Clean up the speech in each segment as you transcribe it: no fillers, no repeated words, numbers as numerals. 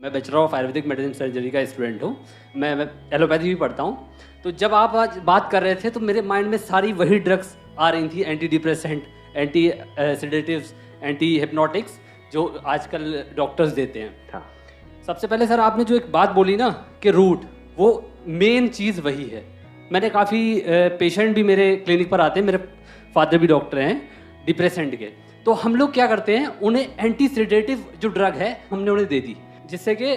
मैं bachelor of Ayurvedic medicine surgery का student हूँ। मैं एलोपैथी भी पढ़ता हूँ। तो जब आप आज बात कर रहे थे तो मेरे माइंड में सारी वही ड्रग्स आ रही थी, anti depressant, anti sedatives, anti hypnotics, जो आजकल डॉक्टर्स देते हैं। सबसे पहले सर आपने जो एक बात बोली ना कि रूट, वो मेन चीज़ वही है। मैंने काफ़ी पेशेंट भी मेरे क्लिनिक पर आते हैं, मेरे फादर भी डॉक्टर हैं डिप्रेसेंट के। तो हम लोग क्या करते हैं, उन्हें एंटी सेडेटिव जो ड्रग है हमने उन्हें दे दी, जिससे कि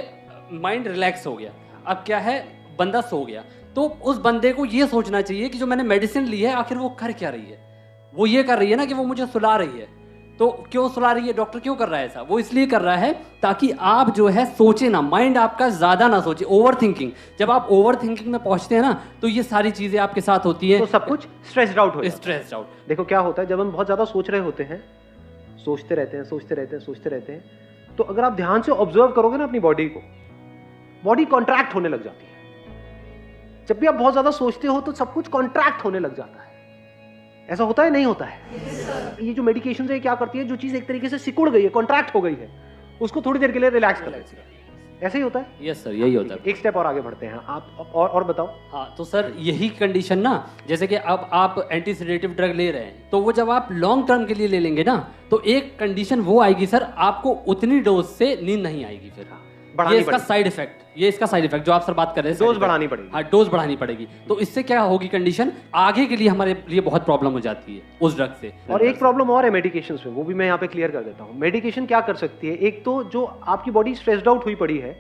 माइंड रिलैक्स हो गया। अब क्या है, बंदा सो गया। तो उस बंदे को ये सोचना चाहिए कि जो मैंने मेडिसिन ली है आखिर वो कर क्या रही है। वो ये कर रही है ना कि वो मुझे सुला रही है। तो क्यों सुला रही है, डॉक्टर क्यों कर रहा है ऐसा? वो इसलिए कर रहा है ताकि आप जो है सोचे ना, माइंड आपका ज़्यादा ना सोचे। ओवर थिंकिंग, जब आप ओवर थिंकिंग में पहुंचते हैं ना तो ये सारी चीज़ें आपके साथ होती है, तो सब कुछ स्ट्रेस्ड आउट हो जाता है। Stressed out. देखो क्या होता है, जब हम बहुत ज़्यादा सोच रहे होते हैं, सोचते रहते हैं, सोचते रहते हैं, तो अगर आप ध्यान से ऑब्जर्व करोगे ना अपनी बॉडी को, बॉडी कॉन्ट्रैक्ट होने लग जाती है। जब भी आप बहुत ज्यादा सोचते हो तो सब कुछ कॉन्ट्रैक्ट होने लग जाता है। ऐसा होता है, नहीं होता है? ये जो मेडिकेशन है क्या करती है, जो चीज एक तरीके से सिकुड़ गई है, कॉन्ट्रैक्ट हो गई है, उसको थोड़ी देर के लिए रिलैक्स कर देती है। ऐसे ही होता है? यस सर, यही होता है। एक स्टेप और आगे बढ़ते हैं आप, और बताओ। हाँ, तो सर यही कंडीशन ना, जैसे कि अब आप एंटी सेडेटिव ड्रग ले रहे हैं, तो वो जब आप लॉन्ग टर्म के लिए ले लेंगे ना, तो एक कंडीशन वो आएगी सर, आपको उतनी डोज से नींद नहीं आएगी फिर। ये इसका साइड इफेक्ट, जो आप सर बात कर रहे हैं, डोज बढ़ानी पड़ेगी। हाँ, डोज बढ़ानी पड़ेगी। तो इससे क्या होगी कंडीशन, आगे के लिए हमारे लिए बहुत प्रॉब्लम हो जाती है उस ड्रग से। और एक प्रॉब्लम और है मेडिकेशन में, वो भी मैं यहाँ पे क्लियर कर देता हूँ। मेडिकेशन क्या कर सकती है, एक तो जो आपकी बॉडी स्ट्रेस्ड आउट हुई पड़ी है,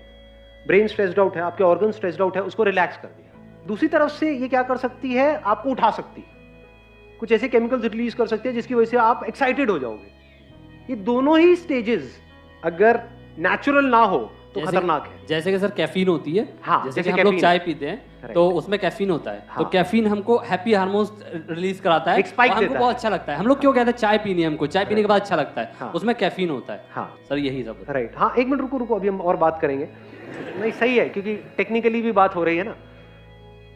ब्रेन स्ट्रेस्ड आउट है, आपके ऑर्गन स्ट्रेस्ड आउट है, उसको रिलैक्स कर दिया। दूसरी तरफ से ये क्या कर सकती है, आपको उठा सकती है, कुछ ऐसे केमिकल्स रिलीज कर सकती है जिसकी वजह से आप एक्साइटेड हो जाओगे। ये दोनों ही स्टेजेस अगर नेचुरल ना हो तो खतरनाक है। जैसे कि सर कैफीन होती है, हाँ, जैसे कि हम लोग चाय पीते हैं तो उसमें कैफीन होता है। हाँ। तो कैफीन हमको हैप्पी हार्मोन्स रिलीज कराता है, हमको बहुत अच्छा लगता है। हम लोग क्यों कहते हैं चाय पीनी है, हमको चाय पीने के बाद अच्छा लगता है। हाँ। उसमें कैफीन होता है। हाँ सर, यही सब। राइट। हाँ, एक मिनट रुको, अभी हम और बात करेंगे। नहीं, सही है, क्योंकि टेक्निकली भी बात हो रही है ना।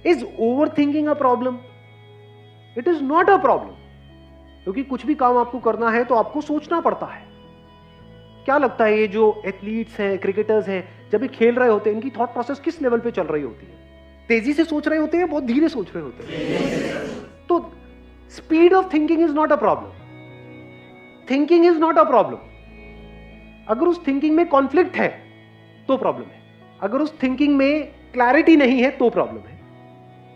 Is over thinking a problem? It is not a problem, क्योंकि कुछ भी काम आपको करना है तो आपको सोचना पड़ता है। क्या लगता है, ये जो एथलीट्स हैं, क्रिकेटर्स हैं, जब ये खेल रहे होते हैं, इनकी थॉट प्रोसेस किस लेवल पे चल रही होती है? तेजी से सोच रहे होते हैं, बहुत धीरे सोच रहे होते हैं? तो speed of thinking is not a problem. Thinking is not a problem. अगर उस थिंकिंग में कॉन्फ्लिक्ट है तो प्रॉब्लम है। अगर उस थिंकिंग में क्लैरिटी नहीं है तो प्रॉब्लम है।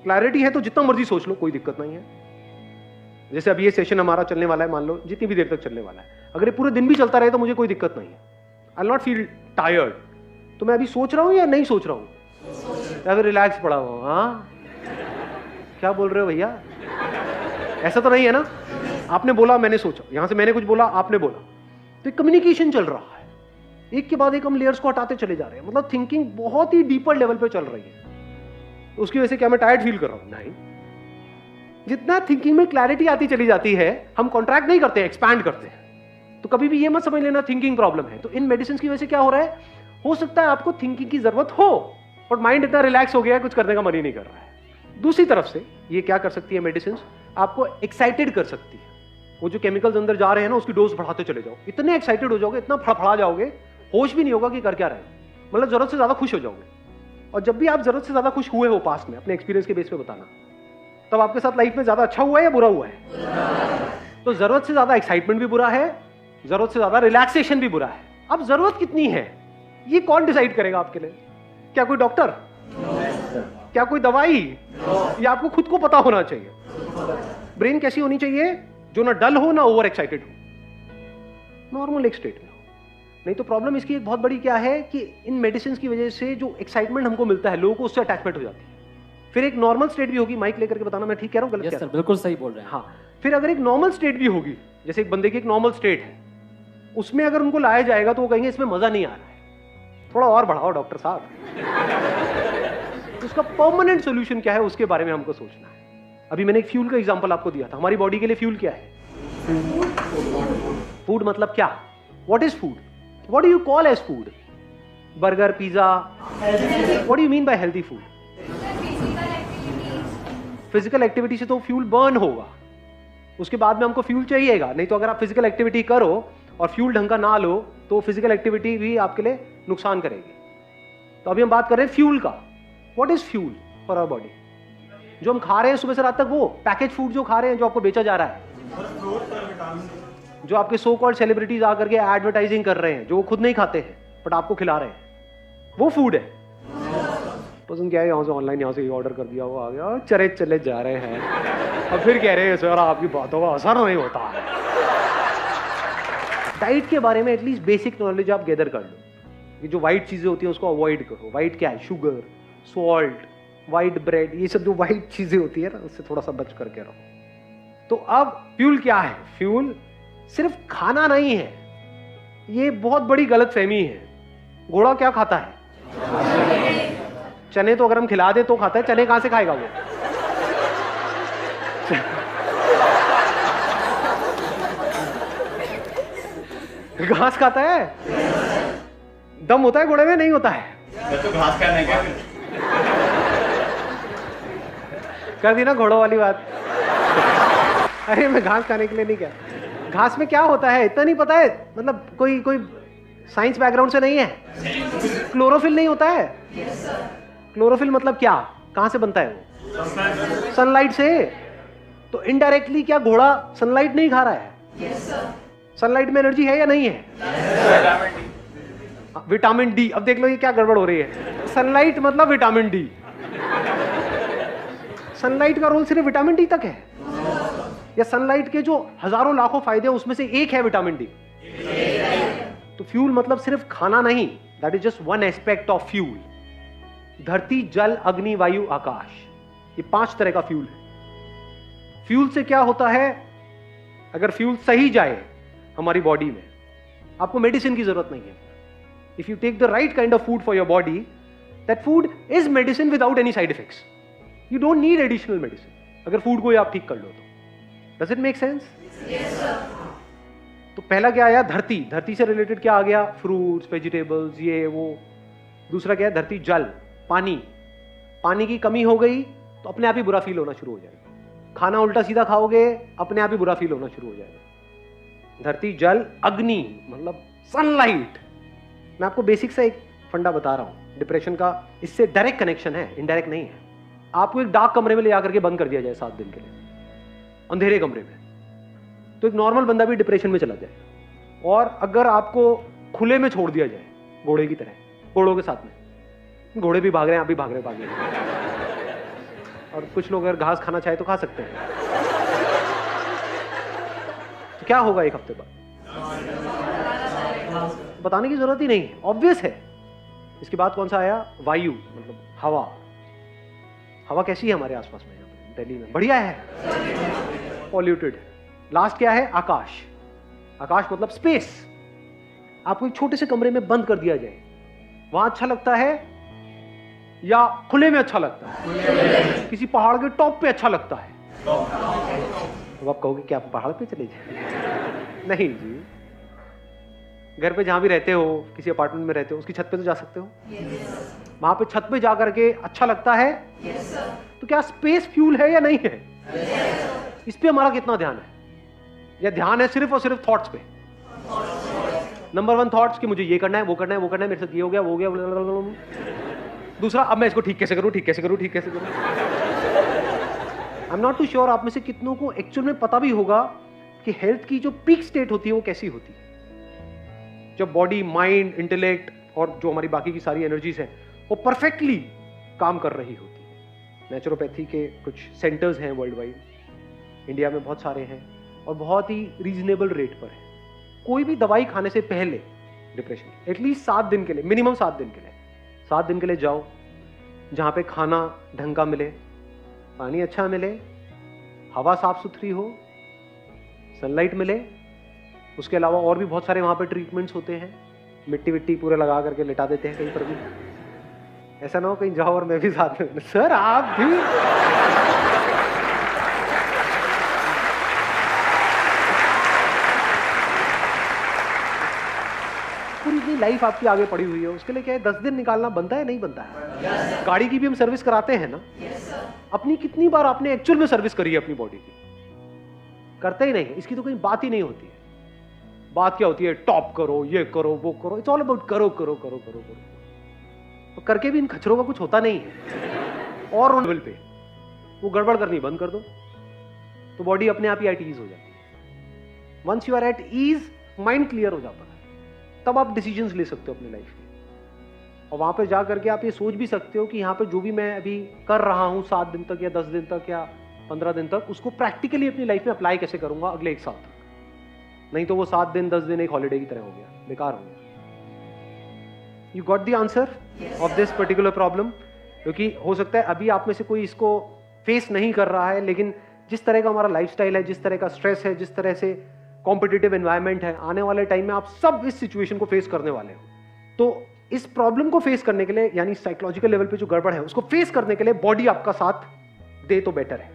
क्लैरिटी है तो जितना मर्जी सोच लो, कोई दिक्कत नहीं है। जैसे अभी ये सेशन हमारा चलने वाला है, मान लो जितनी भी देर तक चलने वाला है, अगर ये पूरे दिन भी चलता रहे तो मुझे कोई दिक्कत नहीं है। I will not feel tired. तो मैं अभी सोच रहा हूं या नहीं सोच रहा हूं, या फिर रिलैक्स पड़ा हुआ? हाँ, क्या बोल रहे हो भैया? ऐसा तो नहीं है ना? आपने बोला, मैंने सोचा, यहां से मैंने कुछ बोला, आपने बोला, तो एक कम्युनिकेशन चल रहा है। एक के बाद एक हम लेयर्स को हटाते चले जा रहे हैं। मतलब थिंकिंग बहुत ही डीपर लेवल पे चल रही है। उसकी वजह से क्या मैं टायर्ड फील कर रहा हूं? नहीं। जितना थिंकिंग में क्लैरिटी आती चली जाती है, हम कॉन्ट्रैक्ट नहीं करते, एक्सपैंड करते हैं। तो कभी भी ये मत समझ लेना थिंकिंग प्रॉब्लम है। तो इन मेडिसिन की वजह से क्या हो रहा है, हो सकता है आपको थिंकिंग की जरूरत हो, और माइंड इतना रिलैक्स हो गया है, कुछ करने का मन ही नहीं कर रहा है। दूसरी तरफ से ये क्या कर सकती है मेडिसिन, आपको एक्साइटेड कर सकती है। वो जो केमिकल्स अंदर जा रहे हैं ना, उसकी डोज बढ़ाते चले जाओ। इतने एक्साइटेड हो जाओगे, इतना फड़फड़ा जाओगे, होश भी नहीं होगा कि कर क्या रहे हैं। मतलब जरूरत से ज्यादा खुश हो जाओगे। और जब भी आप जरूरत से ज्यादा खुश हुए हो पास्ट में, अपने एक्सपीरियंस के बेस पे बताना, तब आपके साथ लाइफ में ज्यादा अच्छा हुआ है या बुरा हुआ है? तो जरूरत से ज्यादा एक्साइटमेंट भी बुरा है, जरूरत से ज्यादा रिलैक्सेशन भी बुरा है। अब जरूरत कितनी है, ये कौन डिसाइड करेगा आपके लिए? क्या कोई डॉक्टर? क्या कोई दवाई? या आपको खुद को पता होना चाहिए? ब्रेन कैसी होनी चाहिए, जो ना डल हो ना ओवर एक्साइटेड हो, नॉर्मल एक स्टेट में हो। नहीं तो प्रॉब्लम इसकी एक बहुत बड़ी क्या है कि इन मेडिसिन की वजह से जो एक्साइटमेंट हमको मिलता है, लोगों को उससे अटैचमेंट हो जाती है। फिर एक नॉर्मल स्टेट भी होगी, माइक लेकर के बताना मैं ठीक कह रहा हूं, गलत कह रहा हूं? बिल्कुल सही बोल रहे हैं। हाँ, फिर अगर एक नॉर्मल स्टेट भी होगी, जैसे एक बंदे की एक नॉर्मल स्टेट है, उसमें अगर उनको लाया जाएगा तो वो कहेंगे इसमें मजा नहीं आ रहा है, थोड़ा और बढ़ाओ डॉक्टर साहब। उसका परमानेंट सोल्यूशन क्या है, उसके बारे में हमको सोचना है। अभी मैंने एक फ्यूल का एग्जांपल आपको दिया था। हमारी बॉडी के लिए फ्यूल क्या है? फूड मतलब क्या? What is food? What do you call as food? Burger, pizza? What do you mean by healthy food? Physical activity से तो फ्यूल बर्न होगा, उसके बाद में हमको फ्यूल चाहिएगा। नहीं तो अगर आप फिजिकल एक्टिविटी करो और फ्यूल ढंग का ना लो तो फिजिकल एक्टिविटी भी आपके लिए नुकसान करेगी। तो अभी हम बात कर रहे हैं फ्यूल का. What is fuel for our body? जो हम खा रहे हैं सुबह से रात तक, वो पैकेज फूड जो खा रहे हैं, जो आपको बेचा जा रहा है, जो आपके सो कॉल्ड सेलिब्रिटीज आकर के एडवर्टाइजिंग कर रहे हैं, जो वो खुद नहीं खाते हैं बट आपको खिला रहे हैं, वो फूड है. पसंद क्या है, यहाँ से ऑनलाइन यहाँ से ऑर्डर कर दिया, वो आ गया, चले जा रहे हैं, और फिर कह रहे हैं सर आपकी बातों का असर नहीं होता है. डाइट के बारे में एटलीस्ट बेसिक नॉलेज आप गैदर कर लो. ये जो वाइट चीजें होती हैं उसको अवॉइड करो. वाइट क्या है? शुगर, सॉल्ट, वाइट ब्रेड, ये सब जो वाइट चीजें होती है ना, उससे थोड़ा सा बच करके रहो. तो अब फ्यूल क्या है? फ्यूल सिर्फ खाना नहीं है. ये बहुत बड़ी गलतफहमी है. घोड़ा क्या खाता है? चने. तो अगर हम खिला दे तो खाता है. चने कहां से खाएगा वो? घास खाता है. दम होता है घोड़े में? नहीं होता है. तो घास खाने का कर दी ना घोड़ों वाली बात. अरे मैं घास खाने के लिए नहीं कहा. घास में क्या होता है इतना नहीं पता है? मतलब कोई साइंस बैकग्राउंड से नहीं है. क्लोरोफिल नहीं होता है. क्लोरोफिल मतलब क्या? कहां से बनता है वो? सनलाइट से. तो इनडायरेक्टली क्या घोड़ा सनलाइट नहीं खा रहा है? सनलाइट में एनर्जी है या नहीं है? Vitamin D. अब देख लो ये क्या गड़बड़ हो रही है. सनलाइट मतलब विटामिन डी. सनलाइट का रोल सिर्फ विटामिन डी तक है? या सनलाइट के जो हजारों लाखों फायदे हैं उसमें से एक है विटामिन डी? तो फ्यूल मतलब सिर्फ खाना नहीं. That is just one aspect of fuel. धरती, जल, अग्नि, वायु, आकाश, ये 5 तरह का फ्यूल है. फ्यूल से क्या होता है? अगर फ्यूल सही जाए हमारी बॉडी में, आपको मेडिसिन की जरूरत नहीं है. If you take the right kind of food for your body, that food is medicine without any side effects. You don't need additional medicine. अगर फूड को आप ठीक कर लो तो. Does it make sense? तो पहला क्या आया? धरती. धरती से रिलेटेड क्या आ गया? फ्रूट्स, वेजिटेबल्स, ये वो. दूसरा क्या है? धरती. जल, पानी. पानी की कमी हो गई तो अपने आप ही बुरा फील होना शुरू हो जाएगा. खाना उल्टा सीधा खाओगे, अपने आप ही बुरा फील होना शुरू हो जाएगा. धरती, जल, अग्नि मतलब सनलाइट. मैं आपको बेसिक सा एक फंडा बता रहा हूं. डिप्रेशन का इससे डायरेक्ट कनेक्शन है, इनडायरेक्ट नहीं है. आपको एक डार्क कमरे में ले जाकर के बंद कर दिया जाए 7 दिन के लिए, अंधेरे कमरे में, तो एक नॉर्मल बंदा भी डिप्रेशन में चला जाए. और अगर आपको खुले में छोड़ दिया जाए, घोड़े की तरह, घोड़ों के साथ में, घोड़े भी भाग रहे हैं, आप भी भाग रहे हैं, और कुछ लोग अगर घास खाना चाहे तो खा सकते हैं, तो क्या होगा 1 हफ्ते बाद? बताने की जरूरत ही नहीं है, ऑब्वियस है. इसके बाद कौन सा आया? वायु मतलब हवा. हवा कैसी है हमारे आसपास में? दिल्ली में बढ़िया है, पॉल्यूटेड. लास्ट क्या है? आकाश. आकाश मतलब स्पेस. आपको एक छोटे से कमरे में बंद कर दिया जाए, वहां अच्छा लगता है या खुले में अच्छा लगता है? किसी पहाड़ के टॉप पे अच्छा लगता है? तो आप कहोगे कि आप पहाड़ पे चले जाए. नहीं जी. घर पे जहां भी रहते हो, किसी अपार्टमेंट में रहते हो, उसकी छत पे तो जा सकते हो. वहां पे छत पे जा करके अच्छा लगता है. तो क्या स्पेस फ्यूल है या नहीं है? इस पे हमारा कितना ध्यान है? या ध्यान है सिर्फ और सिर्फ थॉट्स पे? नंबर 1 थॉट्स कि मुझे ये करना है, वो करना है, वो करना है, मेरे साथ ये हो गया, वो हो गया. दूसरा, अब मैं इसको ठीक कैसे करूं, ठीक कैसे करूं, ठीक कैसे करूं. I am not too sure आप में से कितनों को एक्चुअल में पता भी होगा कि हेल्थ की जो पीक स्टेट होती है वो कैसी होती है. जब बॉडी, माइंड, इंटेलेक्ट और जो हमारी बाकी की सारी एनर्जीज हैं वो परफेक्टली काम कर रही होती है. नेचुरोपैथी के कुछ सेंटर्स हैं वर्ल्ड वाइड, इंडिया में बहुत सारे हैं, और बहुत ही रीजनेबल रेट पर है. कोई भी दवाई खाने से पहले डिप्रेशन एटलीस्ट 7 दिन के लिए, मिनिमम 7 दिन के लिए, 7 दिन के लिए जाओ जहां पे खाना ढंग का मिले, पानी अच्छा मिले, हवा साफ सुथरी हो, सनलाइट मिले. उसके अलावा और भी बहुत सारे वहां पे ट्रीटमेंट्स होते हैं. मिट्टी विट्टी पूरे लगा करके लिटा देते हैं कहीं पर भी. ऐसा ना हो कहीं जाओ और मैं भी साथ में. सर आप भी पूरी इतनी लाइफ आपकी आगे पड़ी हुई है, उसके लिए क्या है 10 दिन निकालना बनता है? नहीं बनता है. गाड़ी की भी हम सर्विस कराते हैं ना. अपनी कितनी बार आपने एक्चुअल में सर्विस करी है अपनी बॉडी की? करते ही नहीं. इसकी तो कहीं बात ही नहीं होती है. बात क्या होती है? टॉप करो, ये करो, वो करो. इट्स ऑल अबाउट करो करो करो करो करो. तो करके भी इन खच्चरों का कुछ होता नहीं है। और लेवल पे वो गड़बड़ करनी बंद कर दो तो बॉडी अपने आप ही एट ईज हो जाती है। Once you are at ease, mind clear हो जाता है, तब आप डिसीजंस ले सकते हो अपनी लाइफ के। और वहां पर जा करके आप ये सोच भी सकते हो कि यहाँ पे जो भी मैं अभी कर रहा हूं 7 दिन तक या 10 दिन तक या 15 दिन तक, उसको प्रैक्टिकली अपनी लाइफ में अप्लाई कैसे करूंगा अगले 1 साल तक। नहीं तो वो 7 दिन 10 दिन एक हॉलीडे की तरह हो गया, बेकार हो गया। You got the answer of this particular problem? क्योंकि हो सकता है अभी आप में से कोई इसको फेस नहीं कर रहा है, लेकिन जिस तरह का हमारा लाइफस्टाइल है, जिस तरह का स्ट्रेस है, जिस तरह से कॉम्पिटिटिव एनवायरनमेंट है, आने वाले टाइम में आप सब इस सिचुएशन को फेस करने वाले हो। तो इस प्रॉब्लम को फेस करने के लिए, यानी साइकोलॉजिकल लेवल पे जो गड़बड़ है उसको फेस करने के लिए बॉडी आपका साथ दे तो बेटर है।